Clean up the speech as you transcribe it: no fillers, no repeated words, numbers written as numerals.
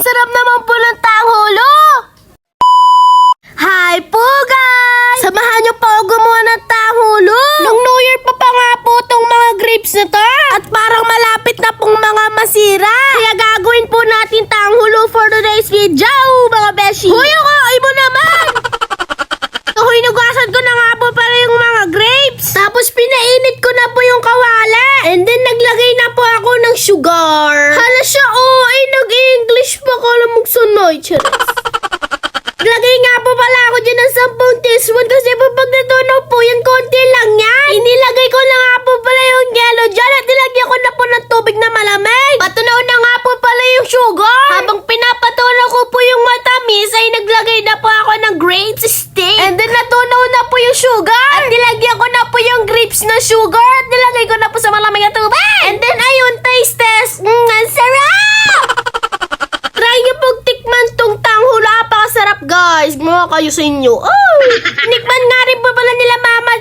sarap naman po ng tanghulo! Hi po guys! Samahan niyo po ako gumawa ng tanghulo! Nung New Year pa nga po tong mga grapes na to! At parang malapit na pong mga masira! Kaya gagawin po natin tanghulo for today's video, mga beshi! Hoy, ay mo naman! Hoy, nugasan ko na nga po pala yung mga grapes! Tapos pinainit ko na po yung kawala! And then naglagay na po ako ng sugar! Hala siya, ay nag-English pa ka lang magsunod, charas! Naglagay nga po pala ako dyan ng 10 teaspoon kasi po pag natunaw po yung konti lang yan. Inilagay ko na nga po pala yung yellow dyan at nilagyan ko na po ng tubig na malamig. Patunaw na nga po pala yung sugar. Habang pinapatunaw ko po yung matamis ay naglagay na po ako ng grapes stick. And then natunaw na po yung sugar. At nilagyan ko na po yung grapes na sugar at nilagay ko na po sa malamig na tubig. And then ayun, taste test. Ang sarap! Try niyo pong tikman tong tanghula. Napakasarap guys. Gumawa kayo sa inyo. Oh! Tikman nga rin po pala nila Mama